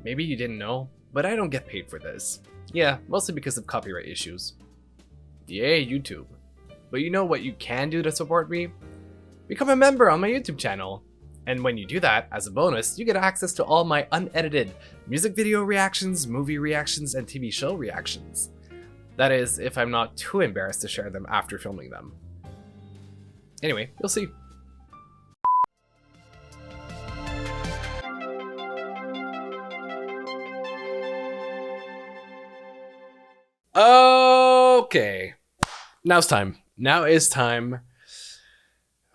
Maybe you didn't know, but I don't get paid for this. Yeah, mostly because of copyright issues. Yay, YouTube. But you know what you can do to support me? Become a member on my YouTube channel. And when you do that, as a bonus, you get access to all my unedited music video reactions, movie reactions, and TV show reactions. That is, if I'm not too embarrassed to share them after filming them. Anyway, you'll see. Okay, now is time.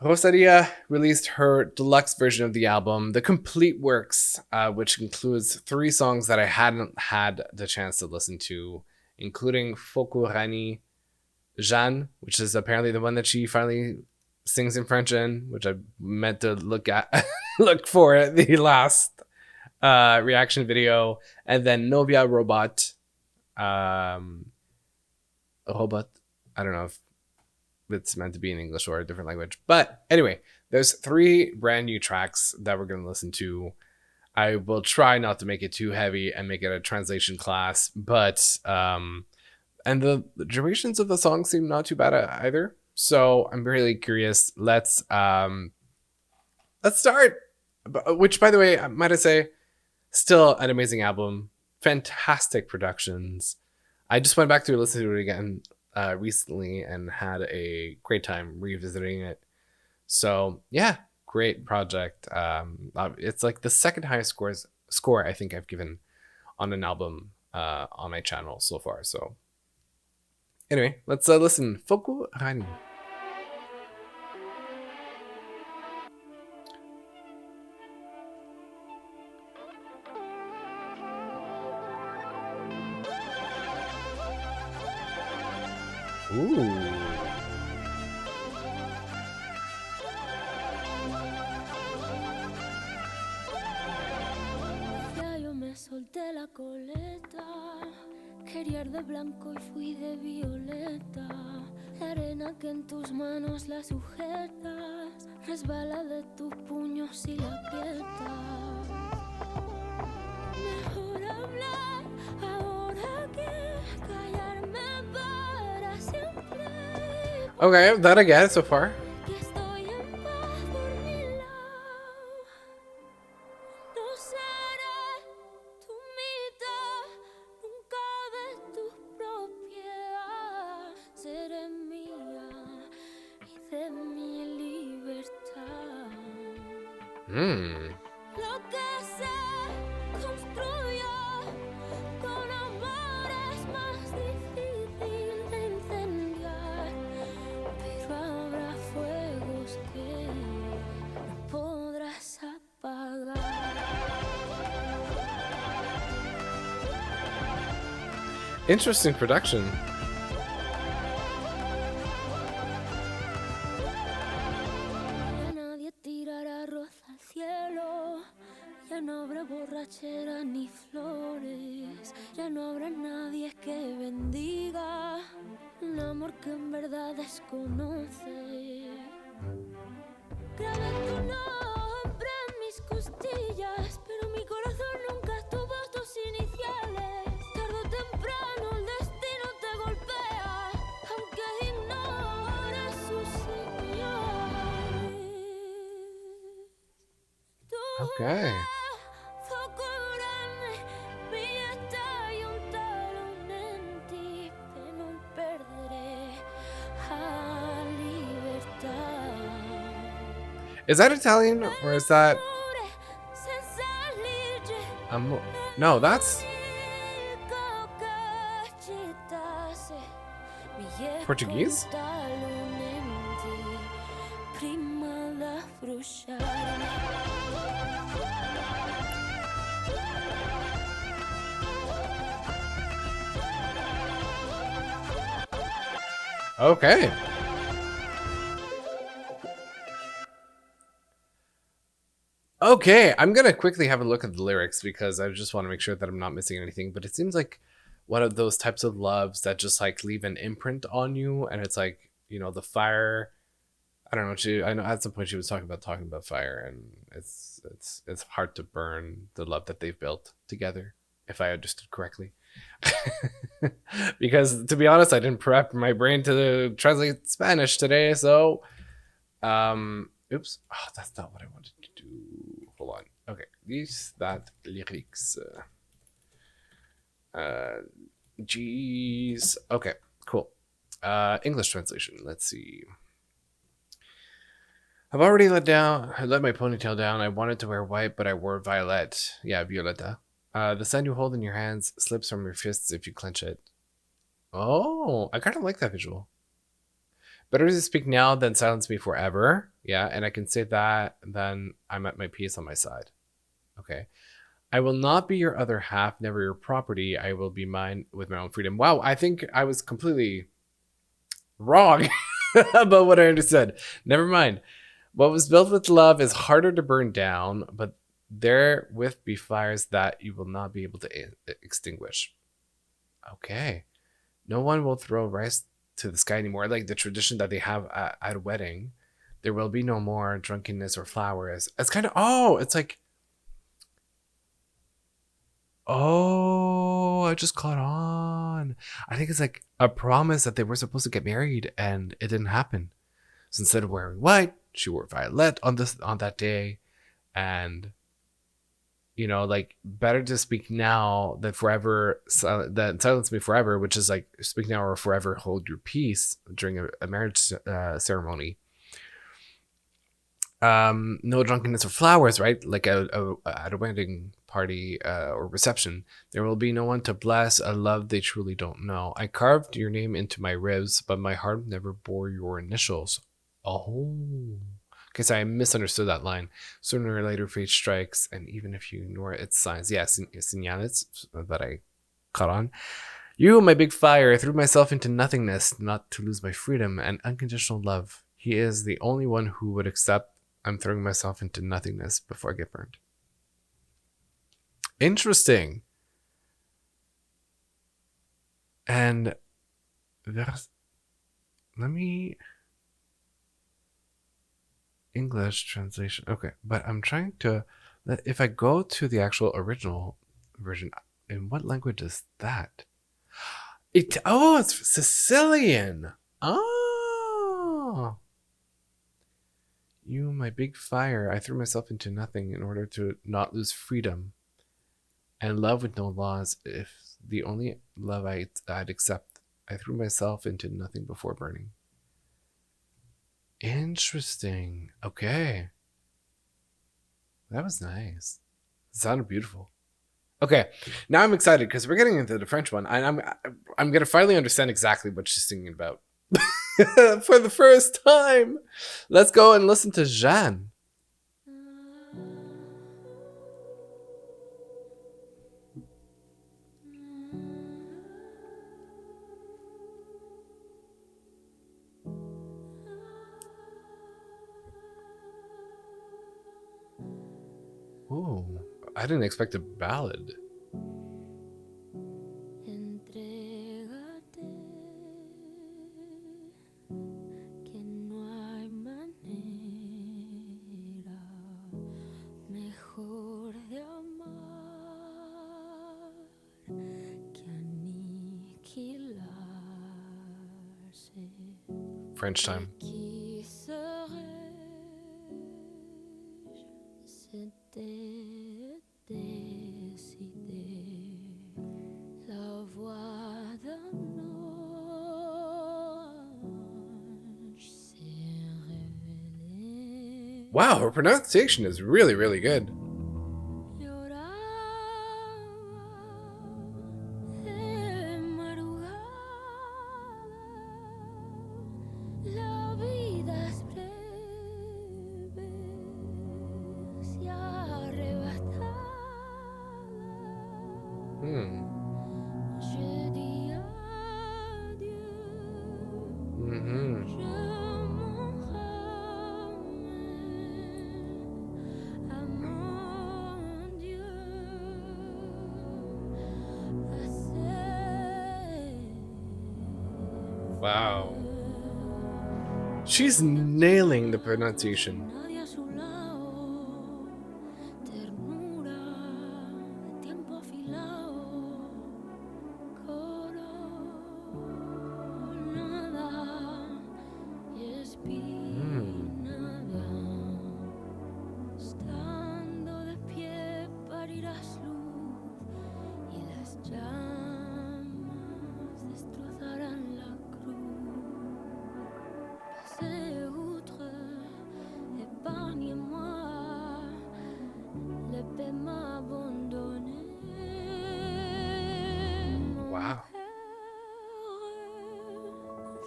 Rosalia released her deluxe version of the album, The Complete Works, which includes 3 songs that I hadn't had the chance to listen to, including Focu Ranni, Jeanne, which is apparently the one that she finally sings in French in, which I meant to look for the last reaction video, and then Novia Robot. Robot. I don't know if it's meant to be in English or a different language. But anyway, there's 3 brand new tracks that we're going to listen to. I will try not to make it too heavy and make it a translation class, but and the durations of the songs seem not too bad either. So I'm really curious. Let's start. Which, by the way, might I say, still an amazing album. Fantastic productions. I just went back to listen to it again recently and had a great time revisiting it. So yeah, great project. It's like the second highest score I think I've given on an album on my channel so far. So anyway, let's listen. Focu Ranni. Ooh. Ya yo me solté la coleta, quería ir de blanco y fui de violeta. La arena que en tus manos la sujetas resbala de tus puños y la aprietas. Mejor hablar ahora que callarme para siempre. Okay, that I get so far. Lo que se construyó con amor es más difícil de incendiar, pero habrá fuegos que no podrás apagar. Interesting production. Ya no habrá borrachera ni flores, ya no habrá nadie que bendiga un amor que en verdad desconoce. Grabé tu nombre en mis costillas, pero mi corazón nunca tuvo tus iniciales. Tarde o temprano el destino te golpea, aunque ignores sus señales. Okay. Is that Italian or is that no, that's Portuguese? Okay. Okay, I'm gonna quickly have a look at the lyrics because I just want to make sure that I'm not missing anything. But it seems like one of those types of loves that just like leave an imprint on you, and it's like, you know, the fire I don't know. I know at some point she was talking about fire, and it's hard to burn the love that they've built together, if I understood correctly. Because to be honest, I didn't prep my brain to translate Spanish today, so oops. Oh, that's not what I wanted to do. Hold on. Okay, these that lyrics. Jeez. Okay, cool. English translation. Let's see. I've already let my ponytail down. I wanted to wear white, but I wore violet. Yeah, violeta. The sun you hold in your hands slips from your fists if you clench it. Oh, I kind of like that visual. Better to speak now than silence me forever. Yeah, and I can say that, then I'm at my peace on my side. Okay. I will not be your other half, never your property. I will be mine with my own freedom. Wow, I think I was completely wrong about what I understood. Never mind. What was built with love is harder to burn down, but therewith be fires that you will not be able to extinguish. Okay. No one will throw rice to the sky anymore, like the tradition that they have at a wedding. There will be no more drunkenness or flowers. It's kind of, it's like, oh, I just caught on. I think it's like a promise that they were supposed to get married and it didn't happen. So instead of wearing white, she wore violet on that day, and like better to speak now than forever. Than silence me forever, which is like speak now or forever hold your peace during a marriage ceremony. No drunkenness or flowers, right? Like at a wedding party or reception. There will be no one to bless a love they truly don't know. I carved your name into my ribs, but my heart never bore your initials. Oh. Okay, so I misunderstood that line. Sooner or later, fate strikes, and even if you ignore its signs, señales that I caught on. You, my big fire, threw myself into nothingness, not to lose my freedom and unconditional love. He is the only one who would accept I'm throwing myself into nothingness before I get burned. Interesting. And let me English translation. Okay, but I'm trying to. If I go to the actual original version, in what language is that? It's Sicilian. Oh. You, my big fire, I threw myself into nothing in order to not lose freedom and love with no laws. If the only love I'd accept, I threw myself into nothing before burning. Interesting. Okay. That was nice. It sounded beautiful. Okay, now I'm excited because we're getting into the French one, and I'm gonna finally understand exactly what she's singing about for the first time. Let's go and listen to Jeanne. Ooh, I didn't expect a ballad. French time. Wow, her pronunciation is really, really good. Wow. She's nailing the pronunciation. Nadie a su lado, ternura de tiempo afilado, coronada y espinada, estando de pie parirás luz y las llamas destrozarán la cruz. Passez outre, épargnez-moi, l'épée m'a abandonné. Wow.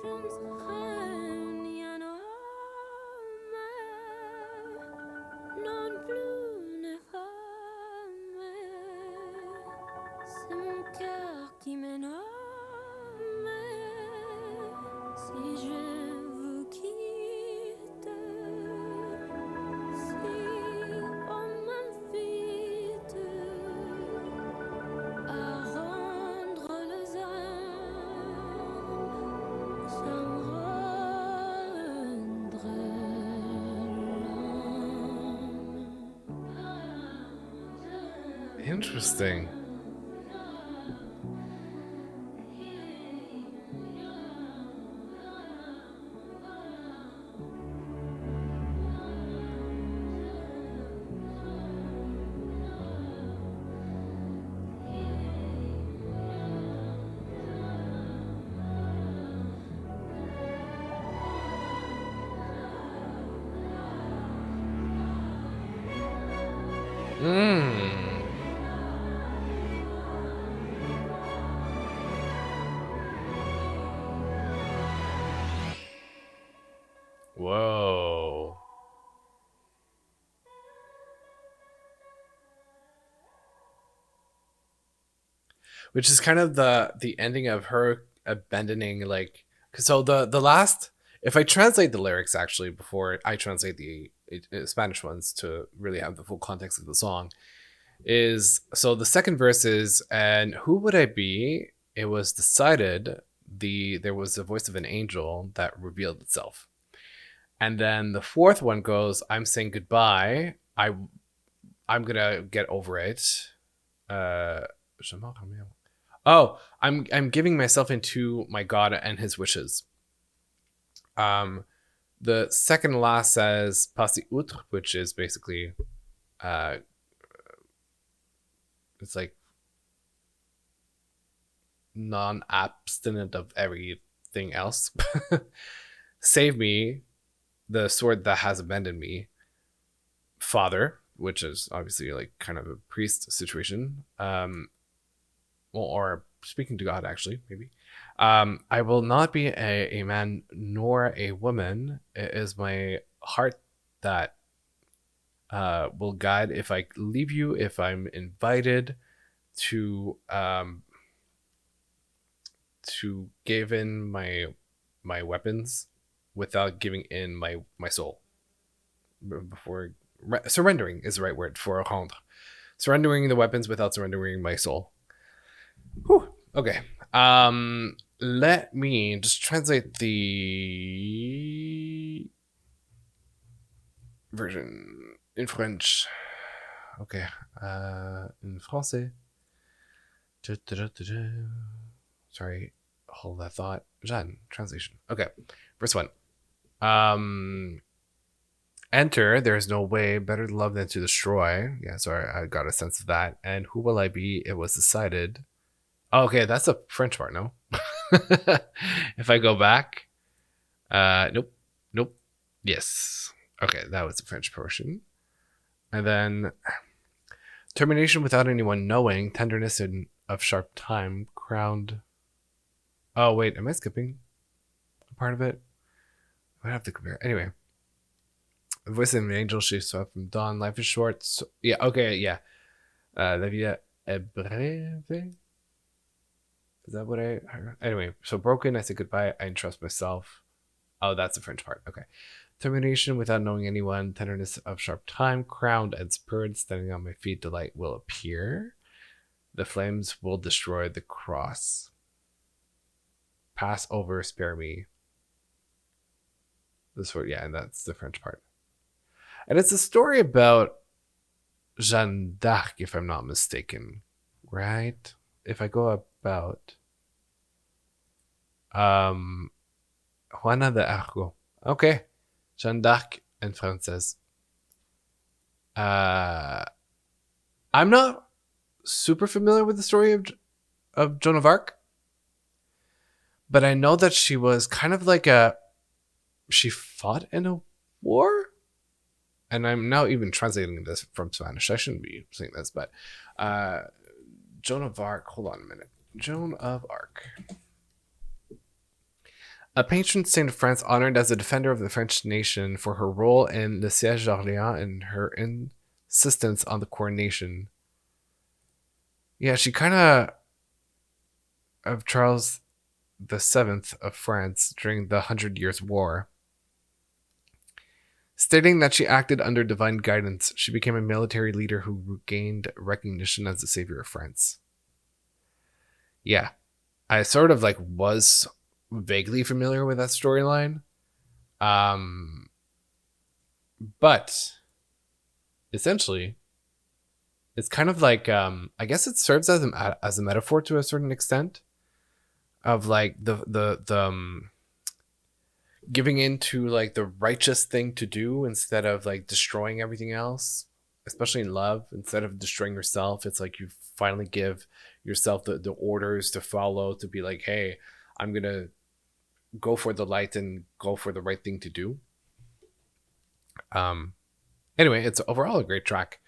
Je ne serai ni un homme, non plus une femme. C'est mon cœur qui m'énomme. Si je vous quitte, si on m'invite à rendre les âmes, j'en rendrai l'âme. Interesting. Whoa. Which is kind of the ending of her abandoning, like, so the last, if I translate the lyrics actually before I translate the Spanish ones to really have the full context of the song, is, so the second verse is, and who would I be? It was decided, there was a voice of an angel that revealed itself. And then the fourth one goes, I'm saying goodbye. I'm gonna get over it. I'm giving myself into my God and his wishes. The second last says passer outre, which is basically it's like non-abstinent of everything else. Save me, the sword that has abandoned me. Father, which is obviously like kind of a priest situation. Or speaking to God, actually, maybe. I will not be a man nor a woman. It is my heart that will guide if I leave you, if I'm invited to give in my weapons without giving in my soul. Before surrendering is the right word for rendre. Surrendering the weapons without surrendering my soul. Whew. Okay. Let me just translate the version in French. Okay. In français. Sorry. Hold that thought. Jeanne, translation. Okay. Verse 1. Enter, there is no way better to love than to destroy. Yeah, sorry, I got a sense of that. And who will I be? It was decided. Oh, okay, that's a French part, no? If I go back, nope. Yes. Okay, that was the French portion. And then termination without anyone knowing, tenderness of sharp time, crowned. Oh, wait, am I skipping a part of it? I have to compare. Anyway. The voice of an angel, she saw from dawn. Life is short. So, yeah, okay, yeah. La vie est brève. Is that what I heard? Anyway, so broken, I say goodbye. I entrust myself. Oh, that's the French part. Okay. Termination without knowing anyone. Tenderness of sharp time. Crowned and spurred. Standing on my feet, delight will appear. The flames will destroy the cross. Pass over, spare me. This word, yeah, and that's the French part. And it's a story about Jeanne d'Arc, if I'm not mistaken, right? If I go about Juana de Arco. Okay. Jeanne d'Arc and Française. I'm not super familiar with the story of Joan of Arc, but I know that she was kind of like she fought in a war, and I'm now even translating this from Spanish. I shouldn't be saying this, but Joan of Arc. Hold on a minute. Joan of Arc. A patron saint of France honored as a defender of the French nation for her role in the Siège d'Orléans and her insistence on the coronation. Yeah, she kind of Charles VII of France during the 100 Years' War. Stating that she acted under divine guidance, she became a military leader who gained recognition as the savior of France. Yeah, I sort of like was vaguely familiar with that storyline. But essentially, it's kind of like I guess it serves as a metaphor to a certain extent of like the giving into like the righteous thing to do instead of like destroying everything else, especially in love. Instead of destroying yourself, it's like you finally give yourself the orders to follow, to be like, hey, I'm gonna go for the light and go for the right thing to do. Anyway, it's overall a great track.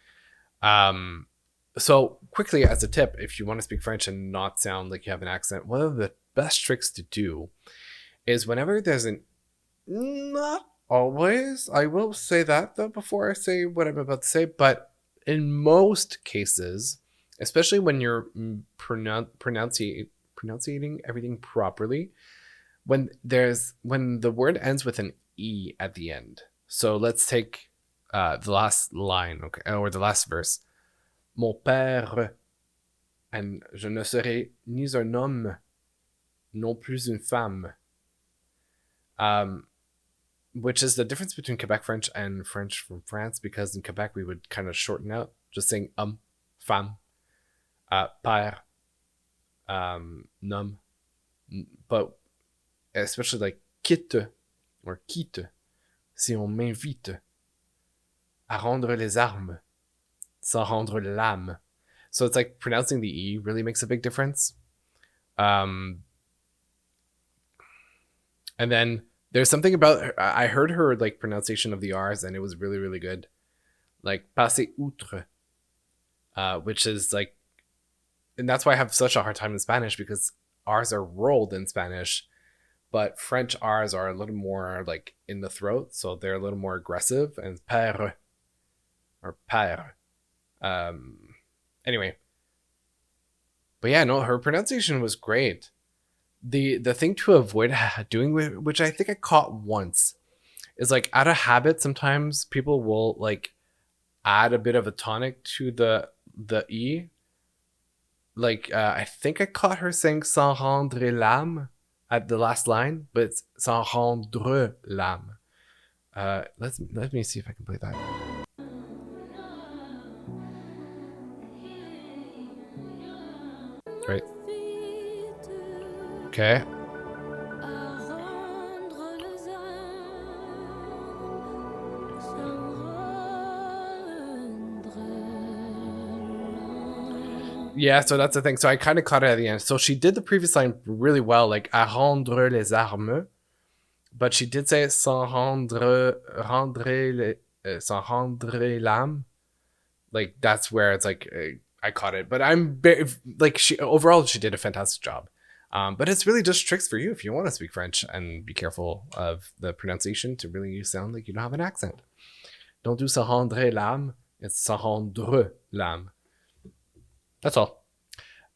So quickly, as a tip, if you want to speak French and not sound like you have an accent, one of the best tricks to do is whenever there's not always, I will say that though before I say what I'm about to say, but in most cases, especially when you're pronouncing everything properly, when the word ends with an E at the end. So let's take the last line, okay, or the last verse. Mon père, and je ne serai ni un homme, non plus une femme. Which is the difference between Quebec French and French from France, because in Quebec we would kind of shorten out, just saying femme, père, nom, but especially like quitte or quitte, si on m'invite à rendre les armes, sans rendre l'âme. So it's like pronouncing the E really makes a big difference. And then there's something about, I heard her like pronunciation of the R's and it was really, really good. Like passer outre, which is like, and that's why I have such a hard time in Spanish, because R's are rolled in Spanish, but French R's are a little more like in the throat. So they're a little more aggressive, and père or père. Anyway. But yeah, no, her pronunciation was great. The thing to avoid doing, which I think I caught once, is like out of habit, sometimes people will like add a bit of a tonic to the E. Like I think I caught her saying sans rendre l'âme at the last line, but it's sans rendre l'âme. Let me see if I can play that. Right. Okay. Yeah, so that's the thing. So I kind of caught it at the end. So she did the previous line really well, like à rendre les armes, but she did say sans rendre l'âme. Like that's where it's like I caught it. But like she did a fantastic job. But it's really just tricks for you if you want to speak French, and be careful of the pronunciation to really sound like you don't have an accent. Don't do sans rendre l'âme. It's sans rendre l'âme. That's all.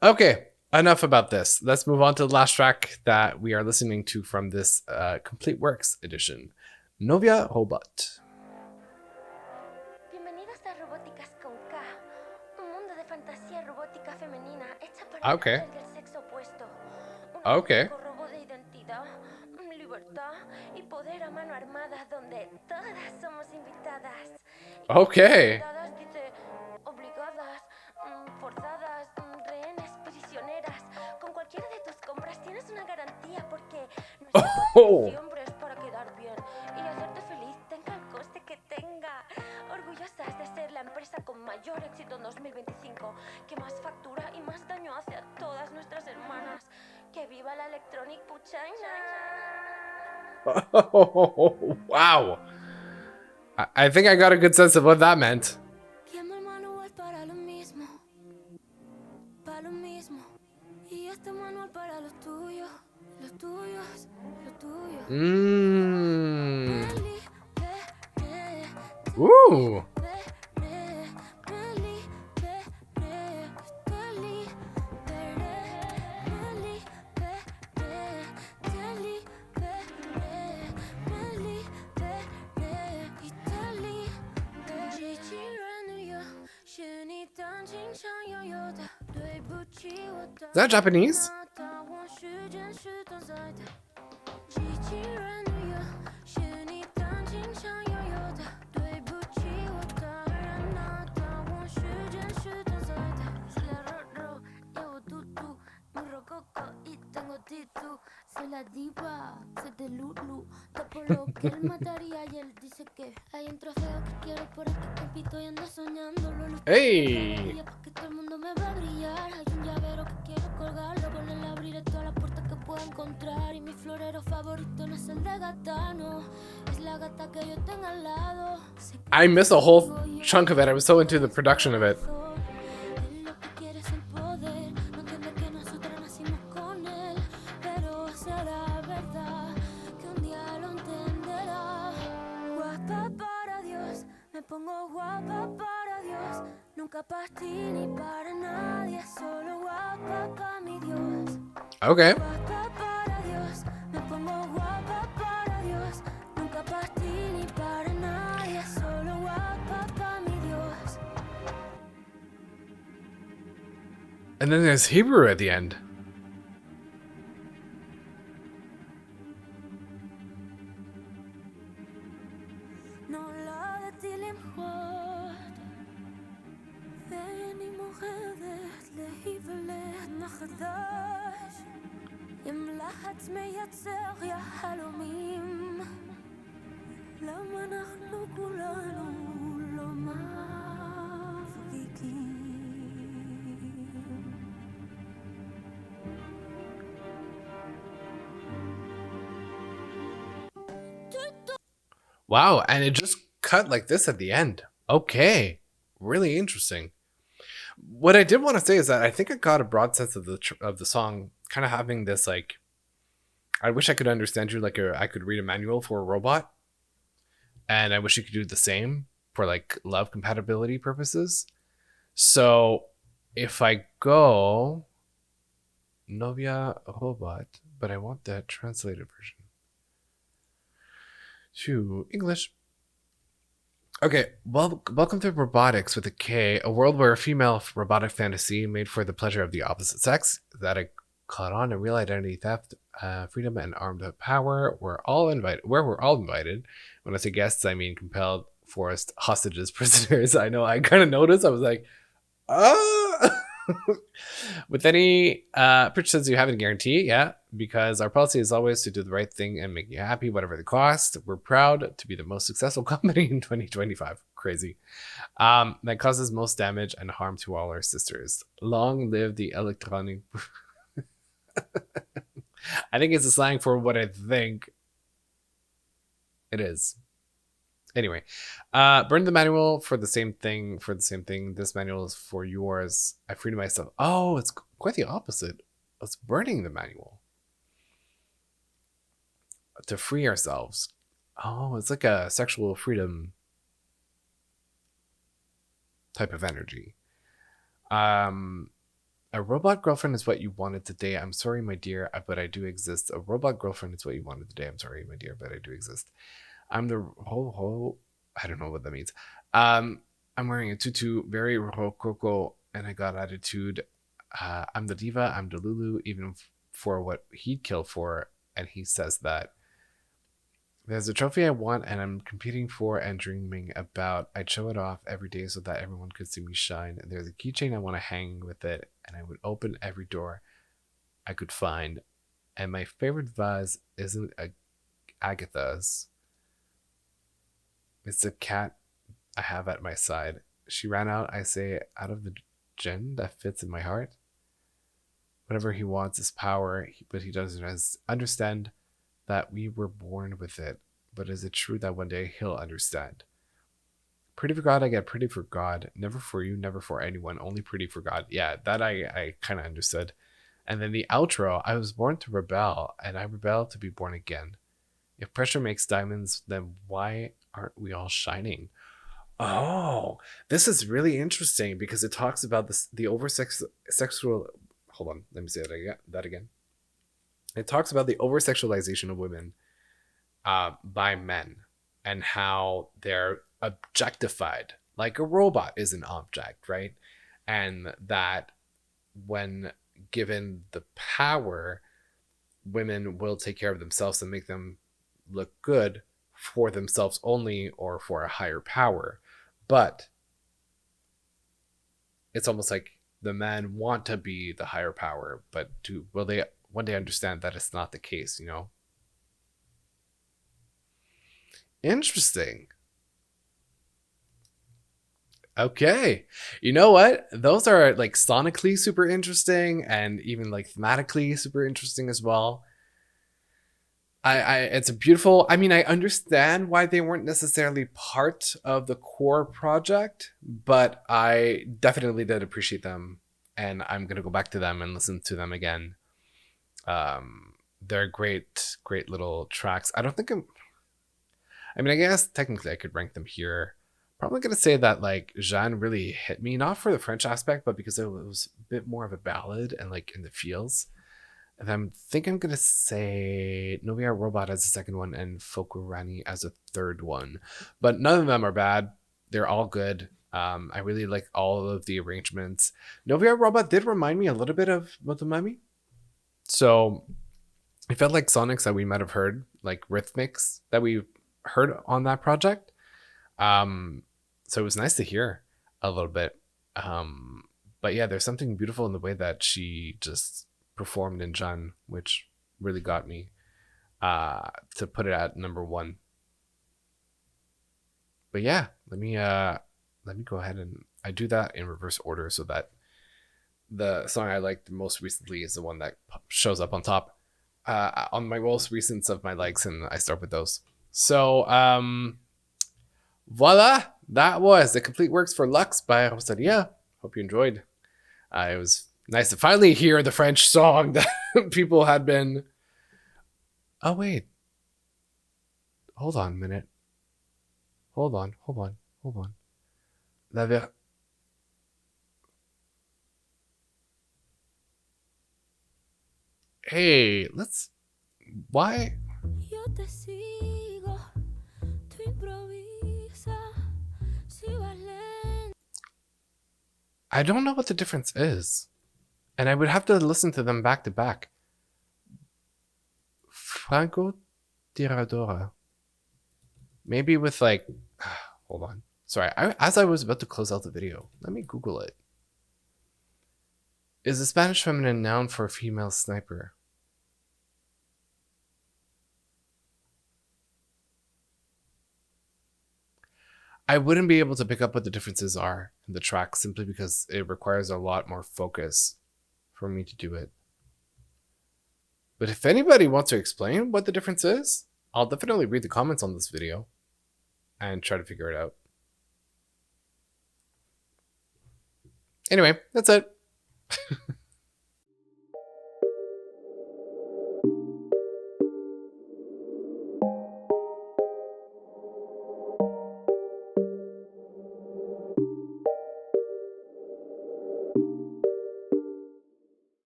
Okay, enough about this. Let's move on to the last track that we are listening to from this Complete Works edition, Novia Robot. Bienvenidos a Robóticas con K, un mundo de fantasía robótica femenina hecha para Okay. el sexo opuesto. Okay. Un robot de identidad, libertad y poder a mano armada Okay. Dice, obligadas, forzadas, rehenes, prisioneras. Con cualquiera de tus compras tienes una garantía porque nuestra pasión Oh. siempre es para quedar bien y hacerte feliz, tenga el coste que tenga. Orgullosas de ser la empresa con mayor éxito en 2025, que más factura y más daño hace a todas nuestras hermanas. ¡Que viva la Electronic Puchaina! Wow. I think I got a good sense of what that meant. Quema el manual para lo mismo, para lo mismo. Y este manual para los tuyos, los tuyos, los tuyos. Ooh. Is that Japanese? Soy la diva, soy de Lulu. Te por lo que él mataría y él dice que hay un trofeo que quiero por el que compito y ando soñándolo. Hey. Porque todo el mundo me va a brillar. Hay un llavero que quiero colgarlo. Con él abriré todas las puertas que pueda encontrar. Y mi florero favorito no es el de gata, no. Es la gata que yo tengo al lado. I missed a whole chunk of it. I was so into the production of it. Pongo guapa para Dios, nunca para ti ni para nadie, solo guapa para mi Dios. Okay. Guapa para Dios, me pongo guapa para Dios, nunca para ti ni para nadie, solo guapa para mi Dios. And then there's Hebrew at the end. Wow, and it just cut like this at the end. Okay, really interesting. What I did want to say is that I think I got a broad sense of the song, kind of having this like, I wish I could understand you like I could read a manual for a robot, and I wish you could do the same for like love compatibility purposes. So if I go Novia Robot, but I want that translated version to English. Okay, well, welcome to Robotics with a K, a world where a female robotic fantasy made for the pleasure of the opposite sex that I caught on a real identity theft, freedom, and armed power. We're all invited. Where we're all invited. When I say guests, I mean compelled, forced, hostages, prisoners. I know. I kind of noticed. I was like, ah. With any Pritch says you have a guarantee, yeah, because our policy is always to do the right thing and make you happy, whatever the cost. We're proud to be the most successful company in 2025. Crazy. That causes most damage and harm to all our sisters. Long live the electronic. I think it's a slang for what I think it is. Anyway, burn the manual for the same thing. This manual is for yours. I freed myself. Oh, it's quite the opposite. It's burning the manual to free ourselves. Oh, it's like a sexual freedom type of energy. A robot girlfriend is what you wanted today. I'm sorry, my dear, but I do exist. A robot girlfriend is what you wanted today. I'm sorry, my dear, but I do exist. I'm the I don't know what that means. I'm wearing a tutu, very rococo, and I got attitude. I'm the diva. I'm the Lulu, even for what he'd kill for. And he says that There's a trophy I want and I'm competing for and dreaming about. I'd show it off every day so that everyone could see me shine. And there's a keychain I want to hang with it, and I would open every door I could find. And my favorite vase isn't a Agatha's. It's a cat I have at my side. She ran out, I say, out of the gin that fits in my heart. Whatever he wants is power, but he doesn't understand that we were born with it. But is it true that one day he'll understand? Pretty for God, I get pretty for God. Never for you, never for anyone, only pretty for God. Yeah, that I kind of understood. And then the outro, I was born to rebel, and I rebel to be born again. If pressure makes diamonds, then why aren't we all shining? Oh, this is really interesting because it talks about the sexual. Hold on, let me say that again. It talks about the over sexualization of women by men and how they're objectified like a robot is an object, right? And that when given the power, women will take care of themselves and make them look good for themselves only or for a higher power. But it's almost like the men want to be the higher power, but will they one day understand that it's not the case, you know? Interesting. Okay. You know what? Those are like sonically super interesting and even like thematically super interesting as well. It's a beautiful, I mean, I understand why they weren't necessarily part of the core project, but I definitely did appreciate them, and I'm gonna go back to them and listen to them again. They're great little tracks. I don't think I mean, I guess technically I could rank them here. Probably gonna say that like Jeanne really hit me, not for the French aspect, but because it was a bit more of a ballad and like in the feels. And I think I'm gonna say Novia Robot as the second one and Focu Ranni as a third one. But none of them are bad. They're all good. I really like all of the arrangements. Novia Robot did remind me a little bit of Motomami. So it felt like sonics that we might have heard, like rhythmics that we heard on that project. So it was nice to hear a little bit. But yeah, there's something beautiful in the way that she just performed in Jeanne, which really got me to put it at number one. But yeah, let me go ahead and I do that in reverse order so that the song I liked most recently is the one that shows up on top on my most recent of my likes, and I start with those. So voila, that was the complete works for Lux by Rosalia. Hope you enjoyed. It was nice to finally hear the French song that people had been. Oh wait, hold on a minute. Hold on. Hey, let's. Why? Yo te sigo, tú improvisa, si vas lento. I don't know what the difference is. And I would have to listen to them back to back. Franco Tiradora. Maybe with like. Hold on. Sorry, as I was about to close out the video, let me Google it. Is a Spanish feminine noun for a female sniper? I wouldn't be able to pick up what the differences are in the track simply because it requires a lot more focus for me to do it. But if anybody wants to explain what the difference is, I'll definitely read the comments on this video and try to figure it out. Anyway, that's it.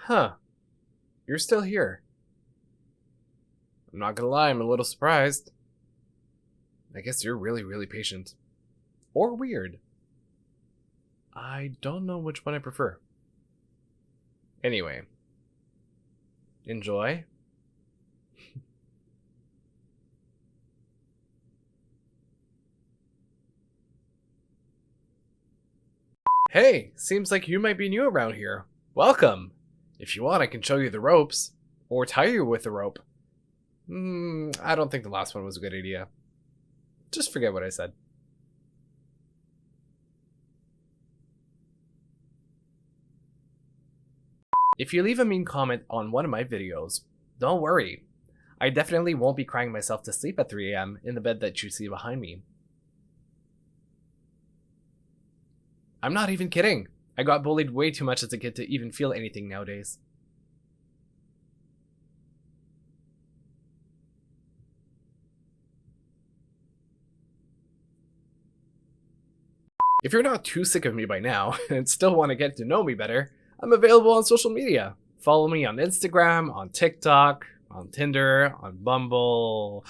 Huh. You're still here. I'm not gonna lie, I'm a little surprised. I guess you're really, really patient. Or weird. I don't know which one I prefer. Anyway. Enjoy. Hey, seems like you might be new around here. Welcome. If you want, I can show you the ropes. Or tie you with the rope. I don't think the last one was a good idea. Just forget what I said. If you leave a mean comment on one of my videos, don't worry. I definitely won't be crying myself to sleep at 3 a.m. in the bed that you see behind me. I'm not even kidding. I got bullied way too much as a kid to even feel anything nowadays. If you're not too sick of me by now and still want to get to know me better, I'm available on social media. Follow me on Instagram, on TikTok, on Tinder, on Bumble.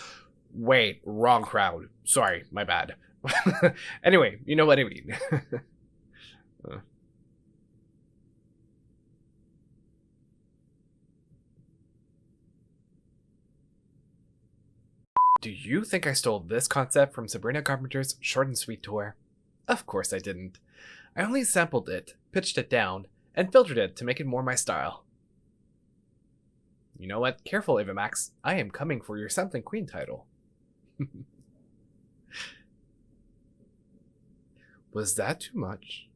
Wait, wrong crowd. Sorry, my bad. Anyway, you know what I mean. Do you think I stole this concept from Sabrina Carpenter's Short and Sweet tour? Of course I didn't. I only sampled it, pitched it down, and filtered it to make it more my style. You know what? Careful, Ava Max. I am coming for your Sampling Queen title. Was that too much?